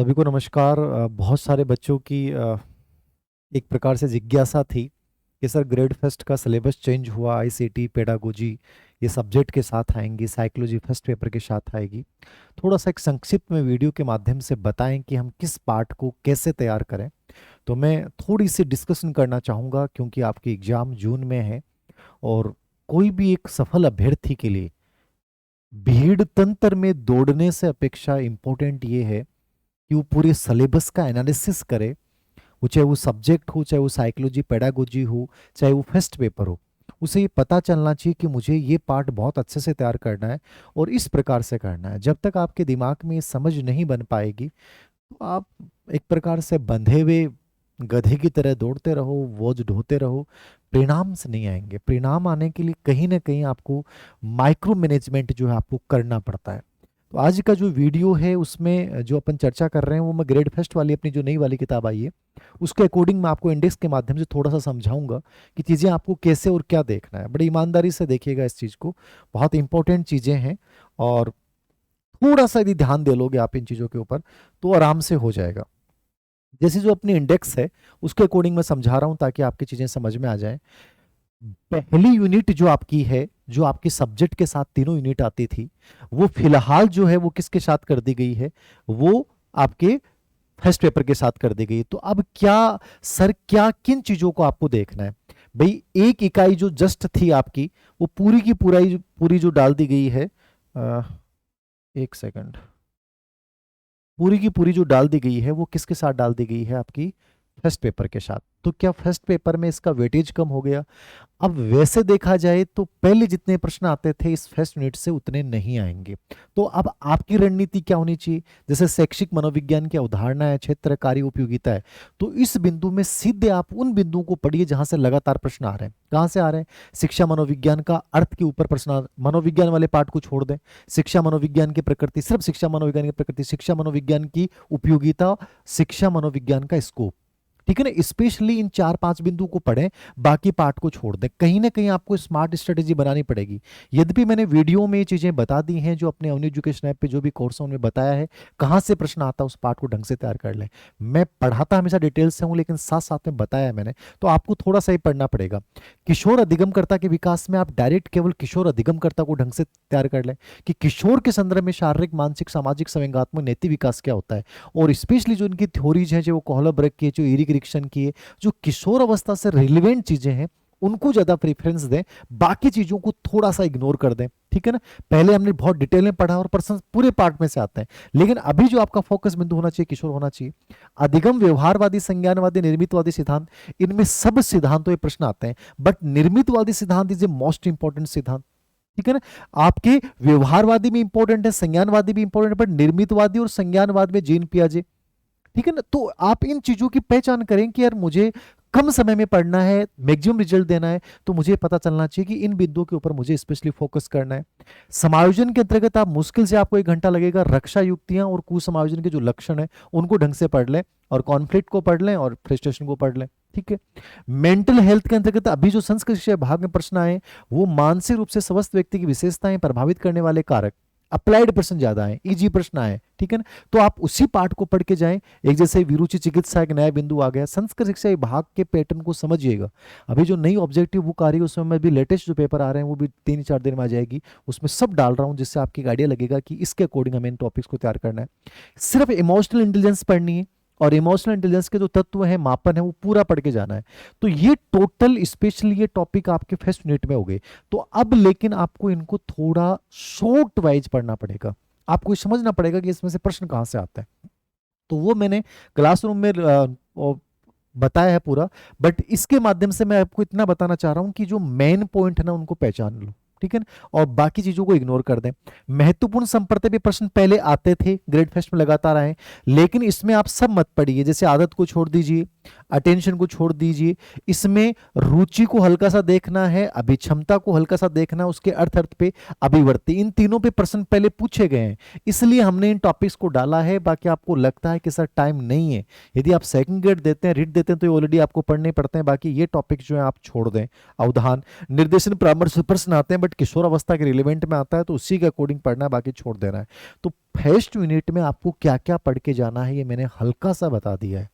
सभी को नमस्कार। बहुत सारे बच्चों की एक प्रकार से जिज्ञासा थी कि सर ग्रेड फर्स्ट का सिलेबस चेंज हुआ, आईसीटी पेडागोजी ये सब्जेक्ट के साथ आएंगी, साइकोलॉजी फर्स्ट पेपर के साथ आएगी। थोड़ा सा एक संक्षिप्त में वीडियो के माध्यम से बताएं कि हम किस पार्ट को कैसे तैयार करें। तो मैं थोड़ी सी डिस्कशन करना चाहूँगा क्योंकि आपकी एग्ज़ाम जून में है और कोई भी एक सफल अभ्यर्थी के लिए भीड़ तंत्र में दौड़ने से अपेक्षा इम्पोर्टेंट ये है कि वो पूरे सिलेबस का एनालिसिस करे। वो चाहे वो सब्जेक्ट हो, चाहे वो साइकोलॉजी पेडागोजी हो, चाहे वो फर्स्ट पेपर हो, उसे ये पता चलना चाहिए कि मुझे ये पार्ट बहुत अच्छे से तैयार करना है और इस प्रकार से करना है। जब तक आपके दिमाग में ये समझ नहीं बन पाएगी तो आप एक प्रकार से बंधे हुए गधे की तरह दौड़ते रहो, बोझ ढोते रहो, परिणाम से नहीं आएंगे। परिणाम आने के लिए कहीं ना कहीं आपको माइक्रो मैनेजमेंट जो है आपको करना पड़ता है। तो आज का जो वीडियो है उसमें जो अपन चर्चा कर रहे हैं वो मैं ग्रेड फर्स्ट वाली अपनी जो नई वाली किताब आई है उसके अकॉर्डिंग मैं आपको इंडेक्स के माध्यम से थोड़ा सा समझाऊंगा कि चीज़ें आपको कैसे और क्या देखना है। बड़ी ईमानदारी से देखिएगा इस चीज़ को, बहुत इंपॉर्टेंट चीज़ें हैं और थोड़ा सा यदि ध्यान दे लोगे आप इन चीज़ों के ऊपर तो आराम से हो जाएगा। जैसे जो अपनी इंडेक्स है उसके अकॉर्डिंग मैं समझा रहा हूँ ताकि आपकी चीज़ें समझ में आ जाए। पहली यूनिट जो आपकी है, जो आपके सब्जेक्ट के साथ तीनों यूनिट आती थी, वो फिलहाल जो है वो किसके साथ कर दी गई है, वो आपके फर्स्ट पेपर के साथ कर दी गई। तो अब क्या सर, क्या किन चीजों को आपको देखना है भाई। एक इकाई जो जस्ट थी आपकी वो पूरी की पूरी जो डाल दी गई है, अ, एक सेकंड, पूरी की पूरी जो डाल दी गई है वो किसके साथ डाल दी गई है, आपकी फर्स्ट पेपर के साथ। तो क्या फर्स्ट पेपर में इसका वेटेज कम हो गया? अब वैसे देखा जाए तो पहले जितने प्रश्न आते थे इस फर्स्ट यूनिट से उतने नहीं आएंगे। तो अब आपकी रणनीति क्या होनी चाहिए? जैसे शैक्षिक मनोविज्ञान की अवधारणा है, क्षेत्र कार्य उपयोगिता है, तो इस बिंदु में सीधे आप उन बिंदुओं को पढ़िए जहां से लगातार प्रश्न आ रहे हैं। कहां से आ रहे हैं? शिक्षा मनोविज्ञान का अर्थ के ऊपर प्रश्न मनोविज्ञान वाले पार्ट को छोड़ दें। शिक्षा मनोविज्ञान की प्रकृति, सिर्फ शिक्षा मनोविज्ञान की प्रकृति, शिक्षा मनोविज्ञान की उपयोगिता, शिक्षा मनोविज्ञान का स्कोप, ठीक है ना। स्पेशली इन 4-5 बिंदु को पढ़ें, बाकी पार्ट को छोड़ दें। कहीं ना कहीं आपको स्मार्ट स्ट्रेटेजी बनानी पड़ेगी। यद्यपि मैंने वीडियो में ये चीजें बता दी हैं, जो अपने अवनी एजुकेशन ऐप पे जो भी कोर्स है उनमें बताया है कहां से प्रश्न आता है, उस पार्ट को ढंग से तैयार कर लें। मैं पढ़ाता हमेशा डिटेल से हूं लेकिन साथ साथ में बताया है मैंने, तो आपको थोड़ा सा ही पढ़ना पड़ेगा। किशोर अधिगमकर्ता के विकास में आप डायरेक्ट केवल किशोर अधिगमकर्ता को ढंग से तैयार कर लें कि किशोर के संदर्भ में शारीरिक, मानसिक, सामाजिक, संवेगात्मक, नैतिक विकास क्या होता है। और स्पेशली जो इनकी थ्योरीज हैं, जो कोहलबर्ग की है, जो एरिक रिक्सन की है, जो किशोर अवस्था से रिलेवेंट चीजें हैं उनको ज्यादा प्रेफरेंस दें, बाकी चीजों को थोड़ा सा इग्नोर कर दें, ठीक है ना। पहले हमने बहुत डिटेल में पढ़ा और प्रश्न पूरे पार्ट में से आते हैं, लेकिन अभी जो आपका फोकस बिंदु होना चाहिए किशोर होना चाहिए। अधिगम, व्यवहारवादी, संज्ञानवादी, निर्मितवादी सिद्धांत, इनमें सब सिद्धांतों ये प्रश्न आते हैं, बट निर्मितवादी सिद्धांत इज ए मोस्ट इंपॉर्टेंट सिद्धांत, ठीक है ना। आपके व्यवहारवादी भी इंपॉर्टेंट है, संज्ञानवादी भी इंपॉर्टेंट है, बट निर्मितवादी और संज्ञानवाद में जीन पियाजे, ठीक है ना। तो आप इन चीजों की पहचान करें कि यार मुझे कम समय में पढ़ना है, मैक्सिमम रिजल्ट देना है, तो मुझे पता चलना चाहिए कि इन बिंदुओं के ऊपर मुझे स्पेशली फोकस करना है। समायोजन के अंतर्गत आप मुश्किल से आपको 1 घंटा लगेगा। रक्षा युक्तियां और कुसमायोजन के जो लक्षण है उनको ढंग से पढ़ लें, और कॉन्फ्लिक्ट को पढ़ लें और फ्रस्ट्रेशन को पढ़ लें, ठीक है। मेंटल हेल्थ के अंतर्गत अभी जो संस्कृत शिक्षा विभाग में प्रश्न आए वो मानसिक रूप से स्वस्थ व्यक्ति की विशेषताएं प्रभावित करने वाले कारक, अप्लाइड प्रश्न ज्यादा है, इजी प्रश्न आए, ठीक है ना। तो आप उसी पार्ट को पढ़ के जाएं। एक जैसे विरुचि चिकित्सा एक नया बिंदु आ गया। संस्कृत शिक्षा विभाग के पैटर्न को समझिएगा। अभी जो नई ऑब्जेक्टिव बुक आ रही है उसमें मैं भी लेटेस्ट जो पेपर आ रहे हैं वो भी 3-4 दिन में आ जाएगी, उसमें सब डाल रहा हूं जिससे आपकी एक आइडिया लगेगा कि इसके अकॉर्डिंग हमें इन टॉपिक्स को तैयार करना है। सिर्फ इमोशनल इंटेलिजेंस पढ़नी है और इमोशनल इंटेलिजेंस के जो तत्व हैं, मापन है, वो पूरा पढ़ के जाना है। तो ये टोटल स्पेशली ये टॉपिक आपके फर्स्ट यूनिट में हो गए। तो अब लेकिन आपको इनको थोड़ा शॉर्ट वाइज पढ़ना पड़ेगा, आपको समझना पड़ेगा कि इसमें से प्रश्न कहां से आता है। तो वो मैंने क्लासरूम में बताया है पूरा, बट इसके माध्यम से मैं आपको इतना बताना चाह रहा हूं कि जो मेन पॉइंट है ना उनको पहचान लो, ठीक है ना, और बाकी चीजों को इग्नोर कर दें। महत्वपूर्ण संपर्क भी प्रश्न पहले आते थे, ग्रेड फर्स्ट में लगातार आए, लेकिन इसमें आप सब मत पढ़िए। जैसे आदत को छोड़ दीजिए, अटेंशन को छोड़ दीजिए। इसमें रुचि को हल्का सा देखना है, अभिक्षमता को हल्का सा देखना है, उसके अर्थ अर्थ पे, अभिवर्ती, इन तीनों पे प्रश्न पहले पूछे गए हैं, इसलिए हमने इन टॉपिक्स को डाला है। बाकी आपको लगता है कि सर टाइम नहीं है, यदि आप सेकंड ग्रेड देते हैं, रीड देते हैं, तो ये ऑलरेडी आपको पढ़ने पड़ते हैं। बाकी ये टॉपिक जो है आप छोड़ दें। अवधान, निर्देशन, परामर्श प्रश्न आते हैं, बट किशोर अवस्था के रिलेवेंट में आता है, तो उसी के अकॉर्डिंग पढ़ना है, बाकी छोड़ देना है। तो फर्स्ट यूनिट में आपको क्या क्या पढ़ के जाना है, ये मैंने हल्का सा बता दिया है,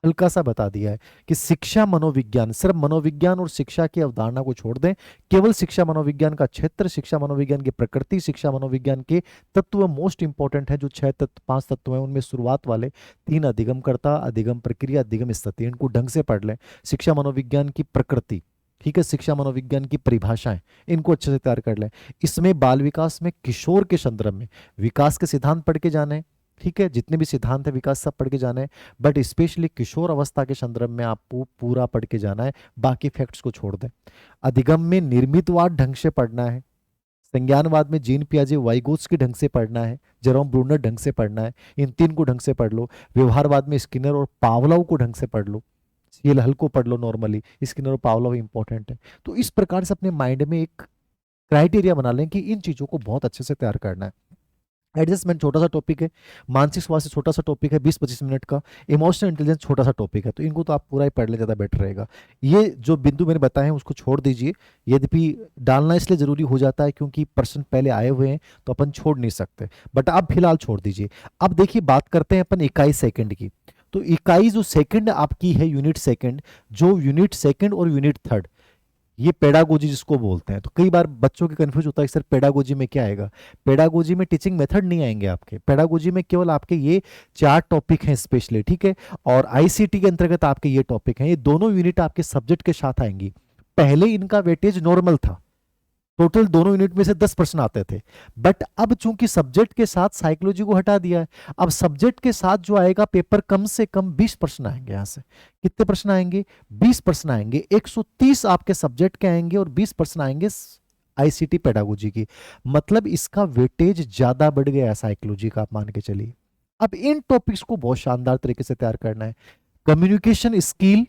हल्का सा बता दिया है कि शिक्षा मनोविज्ञान, सिर्फ मनोविज्ञान और शिक्षा की अवधारणा को छोड़ दें, केवल शिक्षा मनोविज्ञान का क्षेत्र, शिक्षा मनोविज्ञान की प्रकृति, शिक्षा मनोविज्ञान के तत्व मोस्ट इंपॉर्टेंट है, जो 6 तत्व 5 तत्व हैं, उनमें शुरुआत वाले 3, अधिगमकर्ता, अधिगम प्रक्रिया, अधिगम स्थिति, इनको ढंग से पढ़ लें। शिक्षा मनोविज्ञान की प्रकृति, ठीक है, शिक्षा मनोविज्ञान की परिभाषाएं, इनको अच्छे से तैयार कर लें। इसमें बाल विकास में किशोर के संदर्भ में विकास के सिद्धांत पढ़ के जाने, ठीक है, जितने भी सिद्धांत है विकास सब पढ़ के जाना है, बट स्पेशली किशोर अवस्था के संदर्भ में आपको पूरा पढ़ के जाना है, बाकी फैक्ट्स को छोड़ दें। अधिगम में निर्मितवाद ढंग से पढ़ना है, संज्ञानवाद में जीन पियाजे वाइगोत्स्की ढंग से पढ़ना है, जेरोम ब्रूनर ढंग से पढ़ना है, इन 3 को ढंग से पढ़ लो। व्यवहारवाद में स्किनर और पावलोव को ढंग से पढ़ लो, ये हल्को पढ़ लो, नॉर्मली स्किनर और पावलोव इंपॉर्टेंट है। तो इस प्रकार से अपने माइंड में एक क्राइटेरिया बना लें कि इन चीजों को बहुत अच्छे से तैयार करना है। एडजस्टमेंट छोटा सा टॉपिक है, मानसिक स्वास्थ्य छोटा सा टॉपिक है 20-25 मिनट का, इमोशनल इंटेलिजेंस छोटा सा टॉपिक है, तो इनको तो आप पूरा ही पढ़ ले, ज़्यादा बेटर रहेगा। ये जो बिंदु मैंने बताए हैं उसको छोड़ दीजिए, यद्यपि डालना इसलिए ज़रूरी हो जाता है क्योंकि प्रश्न पहले आए हुए हैं, तो अपन छोड़ नहीं सकते, बट आप फिलहाल छोड़ दीजिए। अब देखिए बात करते हैं अपन इकाई सेकंड की। तो इकाई जो सेकंड आपकी है, यूनिट सेकंड, जो यूनिट सेकंड और यूनिट थर्ड, ये पेडागोजी जिसको बोलते हैं, तो कई बार बच्चों के कंफ्यूज होता है कि सर पेडागोजी में क्या आएगा। पेडागोजी में टीचिंग मेथड नहीं आएंगे आपके, पेडागोजी में केवल आपके ये 4 टॉपिक हैं स्पेशली, ठीक है, और आईसीटी के अंतर्गत आपके ये टॉपिक हैं, ये दोनों यूनिट आपके सब्जेक्ट के साथ आएंगी। पहले इनका वेटेज नॉर्मल था, टोटल दोनों यूनिट में से 10 प्रश्न आते थे, बट अब चूंकि सब्जेक्ट के साथ साइकोलॉजी को हटा दिया है, अब सब्जेक्ट के साथ जो आएगा पेपर, कम से कम 20 प्रश्न आएंगे। यहां से कितने प्रश्न आएंगे? 20 प्रश्न आएंगे। 130 आपके सब्जेक्ट के आएंगे और 20 प्रश्न आएंगे आईसीटी पेडागोजी की। मतलब इसका वेटेज ज्यादा बढ़ गया है साइकोलॉजी का, आप मान के चलिए। अब इन टॉपिक्स को बहुत शानदार तरीके से तैयार करना है। Communication skill,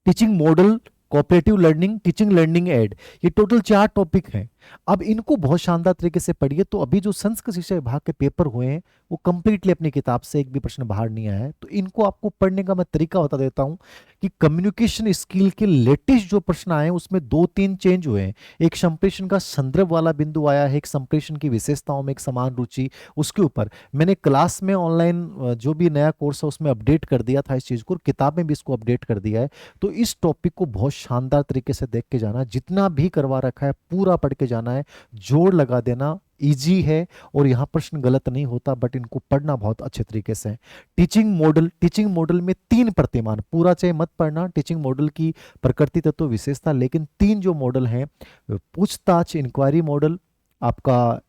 teaching model, cooperative learning, teaching learning aid, ये टोटल 4 टॉपिक हैं। अब इनको बहुत शानदार तरीके से पढ़िए। तो अभी जो संस्कृत शिक्षा विभाग के पेपर हुए हैं वो कंप्लीटली अपनी किताब से एक भी प्रश्न बाहर नहीं आया है। तो इनको आपको पढ़ने का मैं तरीका बता देता हूं कि कम्युनिकेशन स्किल के लेटेस्ट जो प्रश्न आए हैं उसमें 2-3 चेंज हुए हैं। एक संप्रेषण का संदर्भ वाला बिंदु आया है, एक संप्रेषण की विशेषताओं में एक समान रुचि, उसके ऊपर मैंने क्लास में ऑनलाइन जो भी नया कोर्स है उसमें अपडेट कर दिया था इस चीज को, और किताब में भी इसको अपडेट कर दिया है। तो इस टॉपिक को बहुत शानदार तरीके से देख के जाना, जितना भी करवा रखा है पूरा पढ़ के जाना है, जोड़ लगा देना। इजी है और यहां प्रश्न गलत नहीं होता, बट इनको पढ़ना बहुत अच्छे तरीके से है। टीचिंग मॉडल, टीचिंग मॉडल में 3 प्रतिमान, पूरा चाहे मत पढ़ना, टीचिंग मॉडल की प्रकृति तत्व विशेषता, लेकिन 3 जो मॉडल हैं, पूछताछ इंक्वायरी मॉडल, आपका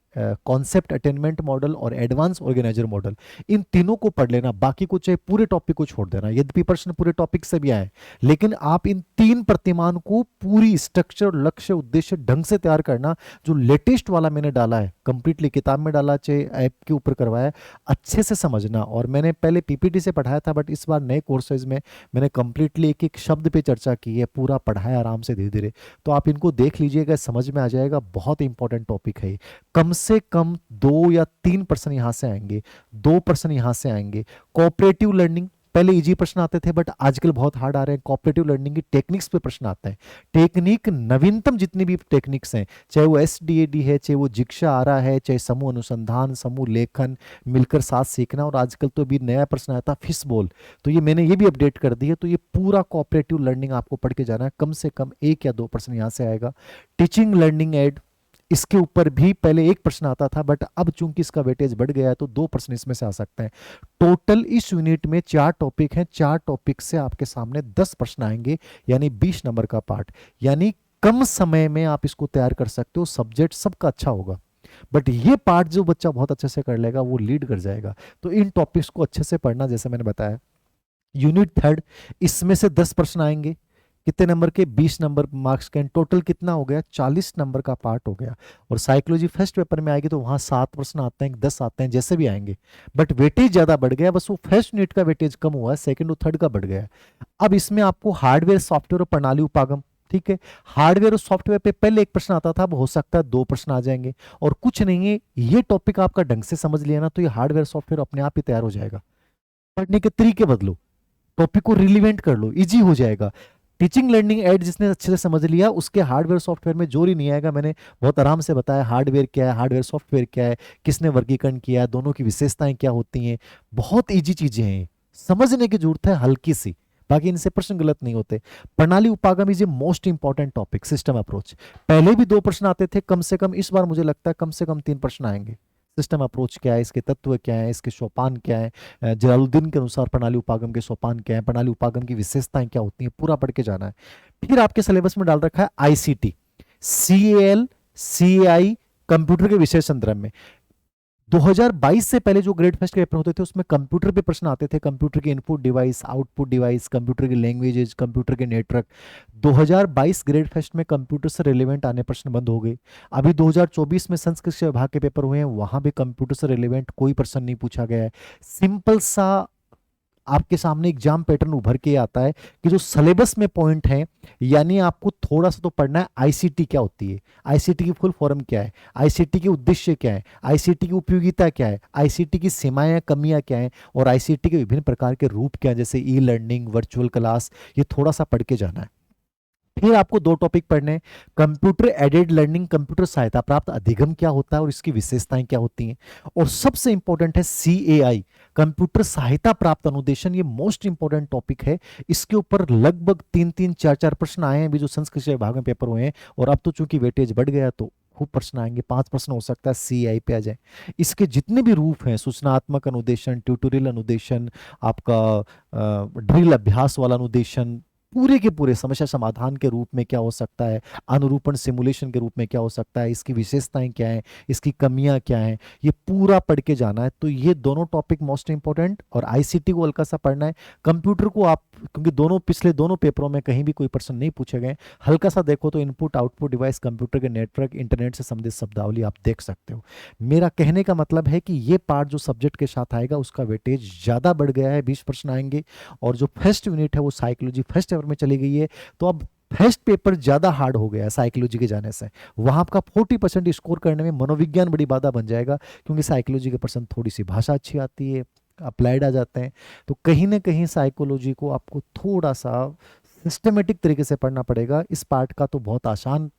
कॉन्सेप्ट अटेनमेंट मॉडल और एडवांस ऑर्गेनाइजर मॉडल, इन तीनों को पढ़ लेना। बाकी को चाहे पूरे टॉपिक को छोड़ देना, यद्यपि प्रश्न पूरे टॉपिक से भी आए, लेकिन आप इन 3 प्रतिमान को पूरी स्ट्रक्चर, लक्ष्य, उद्देश्य ढंग से तैयार करना। जो लेटेस्ट वाला मैंने डाला है, कंप्लीटली किताब में डाला चाहे ऐप के ऊपर करवाया, अच्छे से समझना। और मैंने पहले पीपीटी से पढ़ाया था, बट इस बार नए कोर्सेज में मैंने कंप्लीटली एक एक शब्द पे चर्चा की है, पूरा पढ़ाया आराम से धीरे धीरे। तो आप इनको देख लीजिएगा, समझ में आ जाएगा। बहुत इंपॉर्टेंट टॉपिक है। कम से कम 2 या 3 प्रश्न यहां से आएंगे, 2 प्रश्न यहां से आएंगे। कोऑपरेटिव लर्निंग, पहले इजी प्रश्न आते थे, बट आजकल बहुत हार्ड आ रहे हैं। कोऑपरेटिव लर्निंग की टेक्निक्स पे प्रश्न आते हैं। टेक्निक, नवीनतम जितनी भी टेक्निक्स हैं, चाहे वो एसडीएडी है, चाहे वो जिक्शा आ रहा है, चाहे समूह अनुसंधान, समूह लेखन, मिलकर साथ सीखना, और आजकल तो अभी नया प्रश्न आया था फिश बॉल, तो ये मैंने ये भी अपडेट कर दी है। तो ये पूरा कोऑपरेटिव लर्निंग आपको पढ़ के जाना है। कम से कम 1 या 2 प्रश्न यहां से आएगा। टीचिंग लर्निंग एड, इसके ऊपर भी पहले 1 प्रश्न आता था, बट अब चूंकि इसका वेटेज बढ़ गया है तो 2 प्रश्न इसमें से आ सकते हैं। टोटल इस यूनिट में 4 टॉपिक हैं, 4 टॉपिक से आपके सामने 10 प्रश्न आएंगे, यानी 20 नंबर का पार्ट। यानी कम समय में आप इसको तैयार कर सकते हो। सब्जेक्ट सबका अच्छा होगा, बट ये पार्ट जो बच्चा बहुत अच्छे से कर लेगा वो लीड कर जाएगा। तो इन टॉपिक्स को अच्छे से पढ़ना, जैसे मैंने बताया। यूनिट थर्ड, इसमें से 10 प्रश्न आएंगे। कितने नंबर के? 20 नंबर मार्क्स के। टोटल कितना हो गया? 40 नंबर का पार्ट हो गया। और साइकोलॉजी फर्स्ट पेपर में आएगी तो वहां 7 प्रश्न आते हैं, 10 आते हैं, जैसे भी आएंगे, बट वेटेज ज्यादा बढ़ गया, बस वो फर्स्ट यूनिट का वेटेज कम हुआ है, सेकंड और थर्ड का बढ़ गया है। अब इसमें आपको हार्डवेयर, सॉफ्टवेयर और प्रणाली उपागम, ठीक है, हार्डवेयर और सॉफ्टवेयर पे पहले एक प्रश्न आता था, अब हो सकता है 2 प्रश्न आ जाएंगे। और कुछ नहीं है, ये टॉपिक आपका ढंग से समझ लिया ना तो ये हार्डवेयर सॉफ्टवेयर अपने आप ही तैयार हो जाएगा। पढ़ने के तरीके बदलो, टॉपिक को रिलीवेंट कर लो, इजी हो जाएगा। टीचिंग लर्निंग एड जिसने अच्छे से समझ लिया उसके हार्डवेयर सॉफ्टवेयर में जोर ही नहीं आएगा। मैंने बहुत आराम से बताया हार्डवेयर क्या है, हार्डवेयर सॉफ्टवेयर क्या है, किसने वर्गीकरण किया है, दोनों की विशेषताएं क्या होती हैं। बहुत इजी चीजें हैं, समझने की जरूरत है हल्की सी, बाकी इनसे प्रश्न गलत नहीं होते। प्रणाली उपागम is a most important topic, system approach. पहले भी 2 प्रश्न आते थे कम से कम, इस बार मुझे लगता है कम से कम 3 प्रश्न आएंगे। सिस्टम अप्रोच क्या है, इसके तत्व क्या है, इसके सोपान क्या है, जलालुद्दीन के अनुसार प्रणाली उपागम के सोपान क्या है, प्रणाली उपागम की विशेषताएं क्या होती हैं, पूरा पढ़ के जाना है। फिर आपके सिलेबस में डाल रखा है आईसीटी, सीएल, सीएआई, कंप्यूटर के विषय संदर्भ में। 2022 से पहले जो ग्रेड फर्स्ट के पेपर होते थे उसमें कंप्यूटर पे प्रश्न आते थे, कंप्यूटर के input device, output device, computer की लैंग्वेजेज, कंप्यूटर के नेटवर्क। 2022 ग्रेड फर्स्ट में कंप्यूटर से रिलेवेंट आने प्रश्न बंद हो गए। अभी 2024 में संस्कृत विभाग के पेपर हुए हैं, वहां भी कंप्यूटर से रिलेवेंट कोई प्रश्न नहीं पूछा गया है। सिंपल सा आपके सामने एग्जाम पैटर्न उभर के आता है कि जो सिलेबस में पॉइंट है, यानी आपको थोड़ा सा तो पढ़ना है आईसीटी क्या होती है, आईसीटी की फुल फॉर्म क्या है, आईसीटी के उद्देश्य क्या है, आईसीटी की उपयोगिता क्या है, आईसीटी की सीमाएं कमियां क्या है, और आईसीटी के विभिन्न प्रकार के रूप क्या है, जैसे ई लर्निंग, वर्चुअल क्लास, ये थोड़ा सा पढ़ के जाना है। फिर आपको 2 टॉपिक पढ़ने हैं, कंप्यूटर एडेड लर्निंग, कंप्यूटर सहायता प्राप्त अधिगम क्या होता है और इसकी विशेषताएं क्या होती हैं, और सबसे इंपॉर्टेंट है सीएआई, कंप्यूटर सहायता प्राप्त अनुदेशन। ये मोस्ट इंपॉर्टेंट टॉपिक है, इसके ऊपर लगभग 3-4 प्रश्न आए हैं अभी जो संस्कृत विभाग में पेपर हुए हैं, और अब तो चूंकि वेटेज बढ़ गया तो खूब प्रश्न आएंगे, 5 प्रश्न हो सकता है सीआई पे आ जाए। इसके जितने भी रूप हैं, सूचनात्मक अनुदेशन, ट्यूटोरियल अनुदेशन, आपका ड्रिल अभ्यास वाला अनुदेशन, पूरे के पूरे समस्या समाधान के रूप में क्या हो सकता है, अनुरूपण सिमुलेशन के रूप में क्या हो सकता है, इसकी विशेषताएं क्या हैं, इसकी कमियां क्या हैं, ये पूरा पढ़ के जाना है। तो ये दोनों टॉपिक मोस्ट इंपॉर्टेंट, और आईसीटी को हल्का सा पढ़ना है। कंप्यूटर को आप, क्योंकि पिछले दोनों पेपरों में कहीं भी कोई प्रश्न नहीं पूछे गए, हल्का सा देखो तो इनपुट आउटपुट डिवाइस, कंप्यूटर के नेटवर्क, इंटरनेट से संबंधित शब्दावली आप देख सकते हो। मेरा कहने का मतलब है कि ये पार्ट जो सब्जेक्ट के साथ आएगा उसका वेटेज ज्यादा बढ़ गया है, 20 प्रश्न आएंगे। और जो फर्स्ट यूनिट है वो साइकोलॉजी फर्स्ट पेपर में चली गई है, तो अब फर्स्ट पेपर ज्यादा हार्ड हो गया है साइकोलॉजी के जाने से। वहां आपका 40% स्कोर करने में मनोविज्ञान बड़ी बाधा बन जाएगा, क्योंकि साइकोलॉजी के पर्सन थोड़ी सी भाषा अच्छी आती है, अप्लाइड आ जाते हैं। तो कहीं ना कहीं साइकोलॉजी को आपको थोड़ा सा सिस्टमेटिक तरीके से पढ़ना पड़ेगा। इस पार्ट का तो बहुत आसान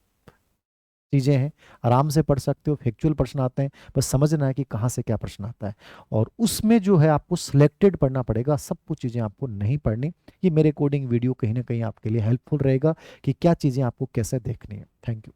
चीज़ें हैं, आराम से पढ़ सकते हो, फैक्चुअल प्रश्न आते हैं, बस समझना है कि कहाँ से क्या प्रश्न आता है। और उसमें जो है आपको सिलेक्टेड पढ़ना पड़ेगा, सब कुछ चीज़ें आपको नहीं पढ़नी। ये मेरे कोडिंग वीडियो कहीं ना कहीं आपके लिए हेल्पफुल रहेगा कि क्या चीज़ें आपको कैसे देखनी है। Thank you.